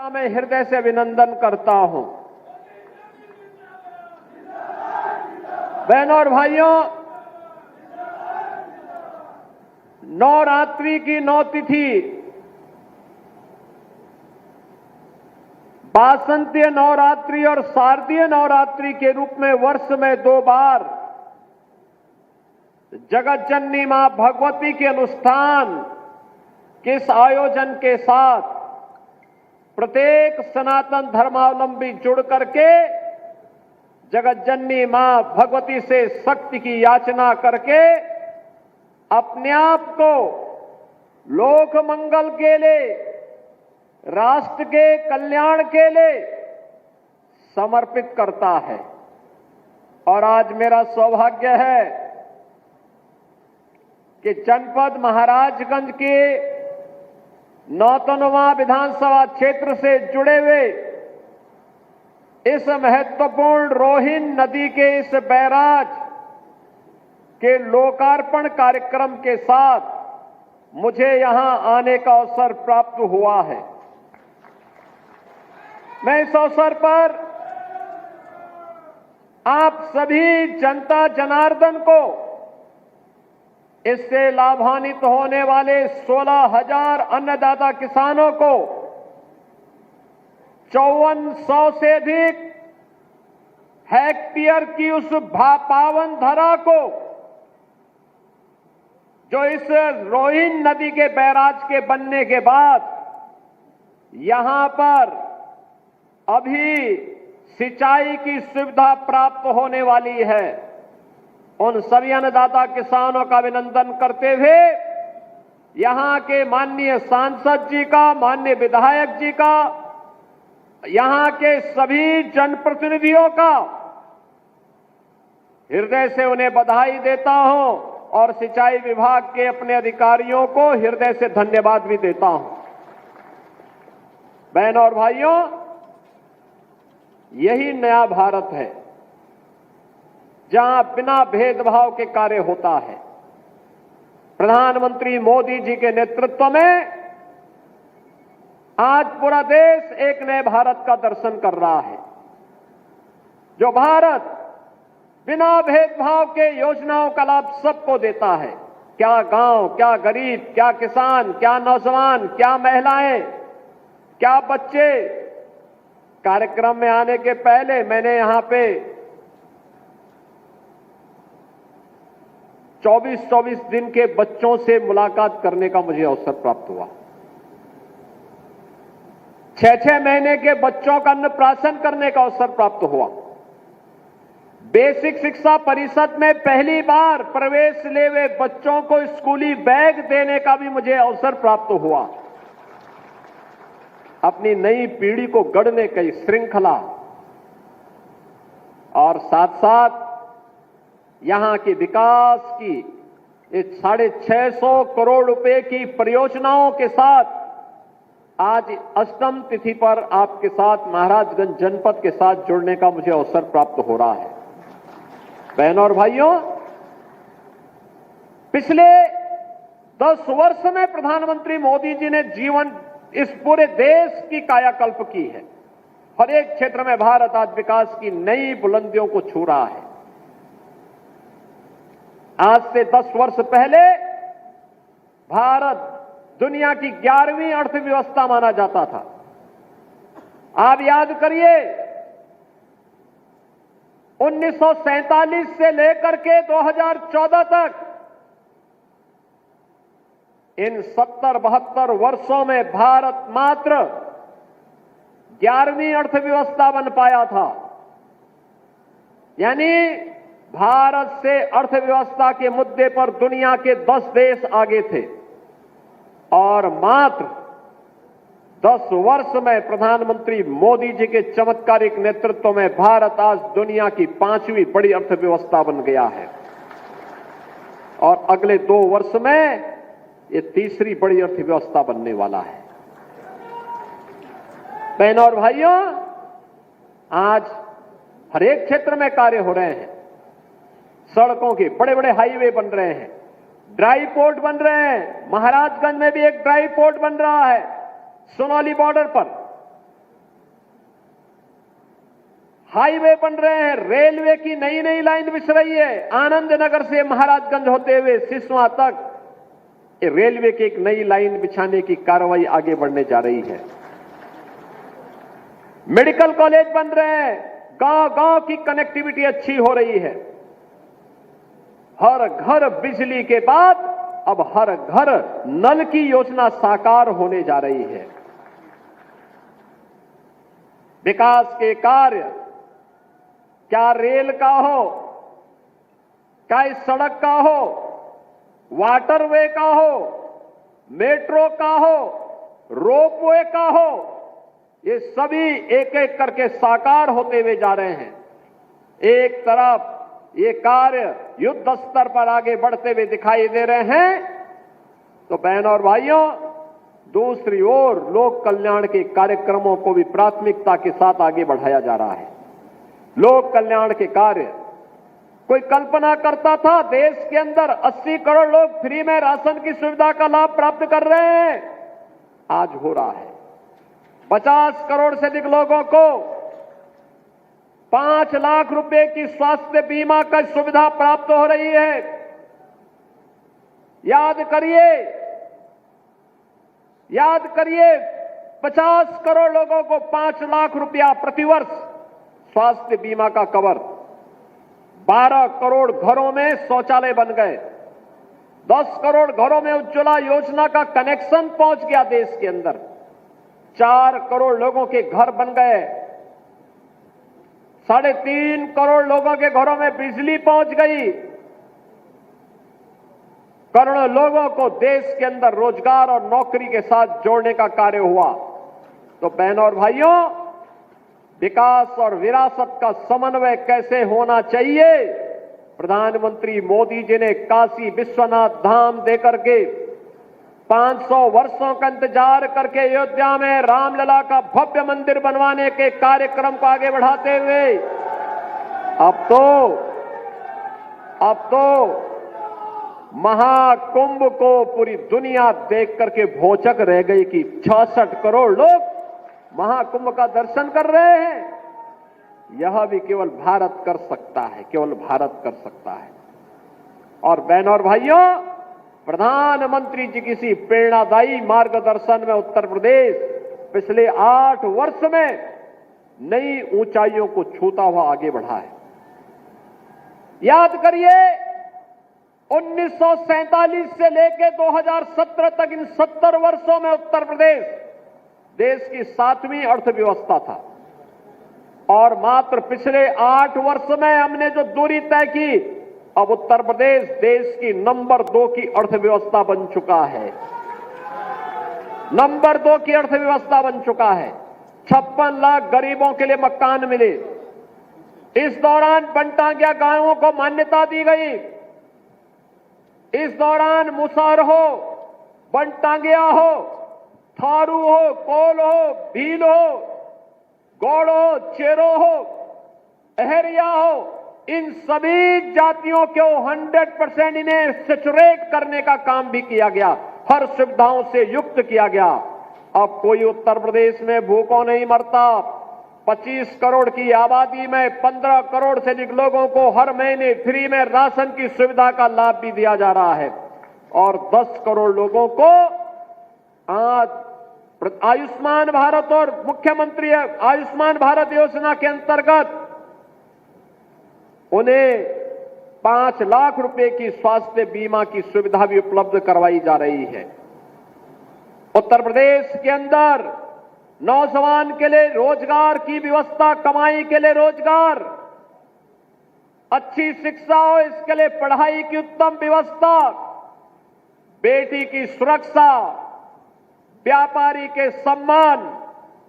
का मैं हृदय से अभिनंदन करता हूं। बहनों और भाइयों, नवरात्रि की 9 तिथि वासंतीय नवरात्रि और शारदीय नवरात्रि के रूप में वर्ष में 2 बार जगत जननी मां भगवती के अनुष्ठान के इस आयोजन के साथ प्रत्येक सनातन धर्मावलंबी जुड़ करके जगत जननी मां भगवती से शक्ति की याचना करके अपने आप को लोक मंगल के लिए, राष्ट्र के कल्याण के लिए समर्पित करता है। और आज मेरा सौभाग्य है कि जनपद महाराजगंज के नौतनवा विधानसभा क्षेत्र से जुड़े हुए इस महत्वपूर्ण रोहिन नदी के इस बैराज के लोकार्पण कार्यक्रम के साथ मुझे यहां आने का अवसर प्राप्त हुआ है। मैं इस अवसर पर आप सभी जनता जनार्दन को, इससे लाभान्वित होने वाले 16,000 अन्नदाता किसानों को, 5400 से अधिक हेक्टेयर की उस पावन धरा को जो इस रोहिन नदी के बैराज के बनने के बाद यहां पर अभी सिंचाई की सुविधा प्राप्त होने वाली है, उन सभी अन्नदाता किसानों का अभिनंदन करते हुए यहां के माननीय सांसद जी का, माननीय विधायक जी का, यहां के सभी जनप्रतिनिधियों का हृदय से उन्हें बधाई देता हूं और सिंचाई विभाग के अपने अधिकारियों को हृदय से धन्यवाद भी देता हूं। बहनों और भाइयों, यही नया भारत है जहां बिना भेदभाव के कार्य होता है। प्रधानमंत्री मोदी जी के नेतृत्व में आज पूरा देश एक नए भारत का दर्शन कर रहा है, जो भारत बिना भेदभाव के योजनाओं का लाभ सबको देता है। क्या गांव, क्या गरीब, क्या किसान, क्या नौजवान, क्या महिलाएं, क्या बच्चे। कार्यक्रम में आने के पहले मैंने यहां पे 24-24 दिन के बच्चों से मुलाकात करने का मुझे अवसर प्राप्त हुआ। 6-6 महीने के बच्चों का अन्नप्राशन करने का अवसर प्राप्त हुआ। बेसिक शिक्षा परिषद में पहली बार प्रवेश ले हुए बच्चों को स्कूली बैग देने का भी मुझे अवसर प्राप्त हुआ। अपनी नई पीढ़ी को गढ़ने की श्रृंखला और साथ साथ यहां के विकास की इस 650 करोड़ रुपए की परियोजनाओं के साथ आज अष्टम तिथि पर आपके साथ महाराजगंज जनपद के साथ जुड़ने का मुझे अवसर प्राप्त हो रहा है। बहनों और भाइयों, पिछले 10 वर्ष में प्रधानमंत्री मोदी जी ने इस पूरे देश की कायाकल्प की है। हर एक क्षेत्र में भारत आज विकास की नई बुलंदियों को छू रहा है। आज से 10 वर्ष पहले भारत दुनिया की 11वीं अर्थव्यवस्था माना जाता था। आप याद करिए, 1947 से लेकर के 2014 तक इन 70-72 वर्षों में भारत मात्र 11वीं अर्थव्यवस्था बन पाया था। यानी भारत से अर्थव्यवस्था के मुद्दे पर दुनिया के 10 देश आगे थे और मात्र 10 वर्ष में प्रधानमंत्री मोदी जी के चमत्कारिक नेतृत्व में भारत आज दुनिया की 5वीं बड़ी अर्थव्यवस्था बन गया है और अगले 2 वर्ष में ये 3री बड़ी अर्थव्यवस्था बनने वाला है। बहनों और भाइयों, आज हर एक क्षेत्र में कार्य हो रहे हैं। सड़कों के बड़े बड़े हाईवे बन रहे हैं, ड्राई पोर्ट बन रहे हैं। महाराजगंज में भी एक ड्राई पोर्ट बन रहा है, सोनौली बॉर्डर पर। हाईवे बन रहे हैं, रेलवे की नई नई लाइन बिछ रही है। आनंद नगर से महाराजगंज होते हुए सिसवा तक रेलवे की एक नई लाइन बिछाने की कार्रवाई आगे बढ़ने जा रही है। मेडिकल कॉलेज बन रहे हैं, गांव गांव की कनेक्टिविटी अच्छी हो रही है। हर घर बिजली के बाद अब हर घर नल की योजना साकार होने जा रही है। विकास के कार्य क्या रेल का हो, क्या इस सड़क का हो, वाटरवे का हो, मेट्रो का हो, रोपवे का हो, ये सभी एक एक करके साकार होते हुए जा रहे हैं। एक तरफ ये कार्य युद्ध स्तर पर आगे बढ़ते हुए दिखाई दे रहे हैं, तो बहनों और भाइयों, दूसरी ओर लोक कल्याण के कार्यक्रमों को भी प्राथमिकता के साथ आगे बढ़ाया जा रहा है। लोक कल्याण के कार्य, कोई कल्पना करता था देश के अंदर 80 करोड़ लोग फ्री में राशन की सुविधा का लाभ प्राप्त कर रहे हैं? आज हो रहा है। 50 करोड़ से अधिक लोगों को 5 लाख रुपए की स्वास्थ्य बीमा का सुविधा प्राप्त हो रही है। याद करिए 50 करोड़ लोगों को 5 लाख रुपया प्रतिवर्ष स्वास्थ्य बीमा का कवर। 12 करोड़ घरों में शौचालय बन गए। 10 करोड़ घरों में उज्ज्वला योजना का कनेक्शन पहुंच गया देश के अंदर। 4 करोड़ लोगों के घर बन गए। 3.5 करोड़ लोगों के घरों में बिजली पहुंच गई। करोड़ों लोगों को देश के अंदर रोजगार और नौकरी के साथ जोड़ने का कार्य हुआ। तो बहनों और भाइयों, विकास और विरासत का समन्वय कैसे होना चाहिए, प्रधानमंत्री मोदी जी ने काशी विश्वनाथ धाम देकर के 500 वर्षों का इंतजार करके अयोध्या में रामलला का भव्य मंदिर बनवाने के कार्यक्रम को आगे बढ़ाते हुए अब तो महाकुंभ को पूरी दुनिया देख करके भौचक रह गई कि 66 करोड़ लोग महाकुंभ का दर्शन कर रहे हैं। यह भी केवल भारत कर सकता है, केवल भारत कर सकता है। और बहनों और भाइयों, प्रधानमंत्री जी किसी प्रेरणादायी मार्गदर्शन में उत्तर प्रदेश पिछले 8 वर्ष में नई ऊंचाइयों को छूता हुआ आगे बढ़ा है। याद करिए 1947 से लेकर 2017 तक इन 70 वर्षों में उत्तर प्रदेश देश की 7वीं अर्थव्यवस्था था। और मात्र पिछले 8 वर्ष में हमने जो दूरी तय की, अब उत्तर प्रदेश देश की नंबर 2 की अर्थव्यवस्था बन चुका है। नंबर 2 की अर्थव्यवस्था बन चुका है। 56 लाख गरीबों के लिए मकान मिले। इस दौरान बनटांगिया गायों को मान्यता दी गई। इस दौरान मुसहर हो, बनटांगिया हो, थारू हो, कोल हो, भील हो, गौड़ हो, चेरो हो, अहरिया हो, इन सभी जातियों को 100% इन्हें सैचुरेट करने का काम भी किया गया। हर सुविधाओं से युक्त किया गया। अब कोई उत्तर प्रदेश में भूखों नहीं मरता। 25 करोड़ की आबादी में 15 करोड़ से अधिक लोगों को हर महीने फ्री में राशन की सुविधा का लाभ भी दिया जा रहा है। और 10 करोड़ लोगों को आज आयुष्मान भारत और मुख्यमंत्री आयुष्मान भारत योजना के अंतर्गत उन्हें 5 लाख रुपए की स्वास्थ्य बीमा की सुविधा भी उपलब्ध करवाई जा रही है। उत्तर प्रदेश के अंदर नौजवान के लिए रोजगार की व्यवस्था, कमाई के लिए रोजगार, अच्छी शिक्षा हो इसके लिए पढ़ाई की उत्तम व्यवस्था, बेटी की सुरक्षा, व्यापारी के सम्मान,